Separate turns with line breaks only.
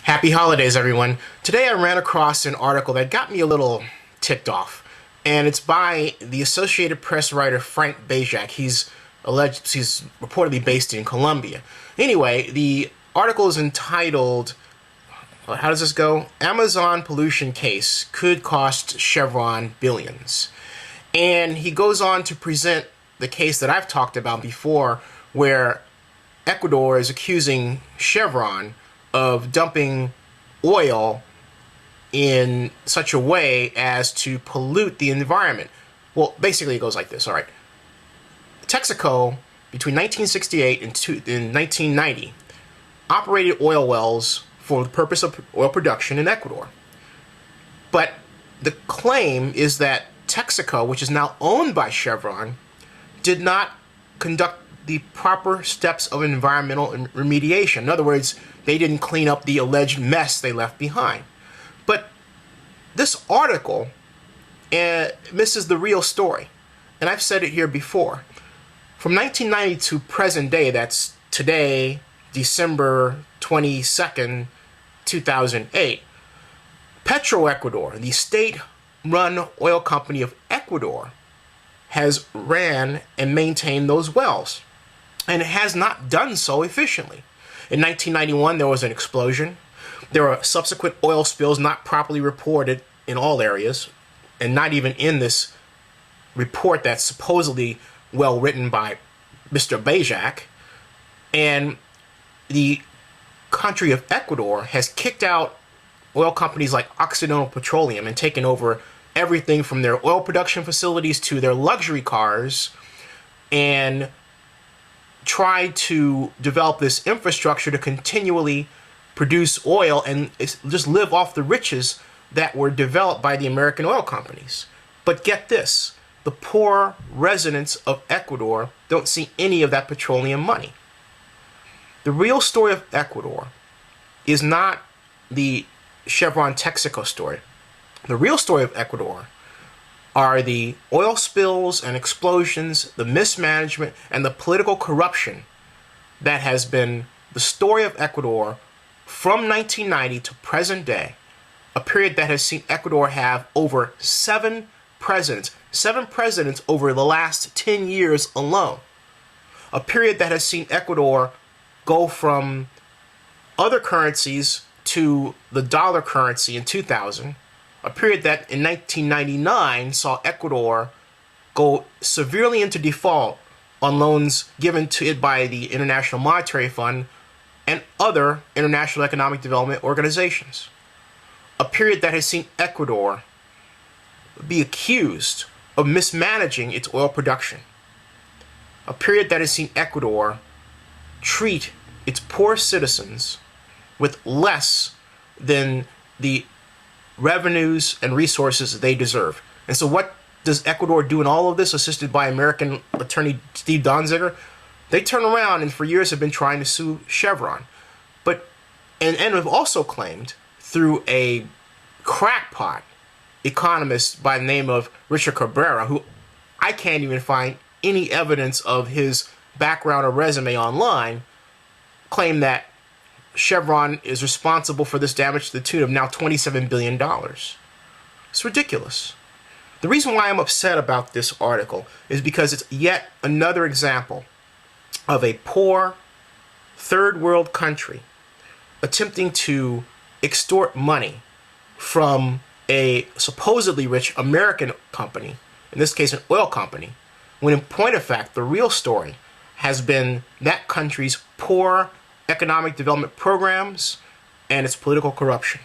Happy holidays, everyone. Today I ran across an article that got me a little ticked off, and it's by the Associated Press writer Frank Bajak. He's reportedly based in Colombia. Anyway, the article is entitled, how does this go? Amazon pollution case could cost Chevron billions. And he goes on to present the case that I've talked about before, where Ecuador is accusing Chevron of dumping oil in such a way as to pollute the environment. Well, basically it goes like this, all right. Texaco, between 1968 and 1990, operated oil wells for the purpose of oil production in Ecuador. But the claim is that Texaco, which is now owned by Chevron, did not conduct the proper steps of environmental remediation. In other words, they didn't clean up the alleged mess they left behind. But this article misses the real story. And I've said it here before. From 1990 to present day, that's today, December 22nd, 2008, Ecuador, the state-run oil company of Ecuador, has ran and maintained those wells. And it has not done so efficiently. In 1991, there was an explosion. There were subsequent oil spills not properly reported in all areas, and not even in this report that's supposedly well written by Mr. Bajak. And the country of Ecuador has kicked out oil companies like Occidental Petroleum and taken over everything from their oil production facilities to their luxury cars, and tried to develop this infrastructure to continually produce oil and just live off the riches that were developed by the American oil companies. But get this, the poor residents of Ecuador don't see any of that petroleum money. The real story of Ecuador is not the Chevron Texaco story. The real story of Ecuador are the oil spills and explosions, the mismanagement, and the political corruption that has been the story of Ecuador from 1990 to present day, a period that has seen Ecuador have over seven presidents over the last 10 years alone. A period that has seen Ecuador go from other currencies to the dollar currency in 2000, a period that in 1999 saw Ecuador go severely into default on loans given to it by the International Monetary Fund and other international economic development organizations. A period that has seen Ecuador be accused of mismanaging its oil production. A period that has seen Ecuador treat its poor citizens with less than the revenues and resources they deserve. And so what does Ecuador do in all of this, assisted by American attorney Steve Donziger? They turn around and for years have been trying to sue Chevron. And have also claimed through a crackpot economist by the name of Richard Cabrera, who I can't even find any evidence of his background or resume online, claim that Chevron is responsible for this damage to the tune of now $27 billion. It's ridiculous. The reason why I'm upset about this article is because it's yet another example of a poor third world country attempting to extort money from a supposedly rich American company, in this case an oil company, when in point of fact the real story has been that country's poor economic development programs and its political corruption.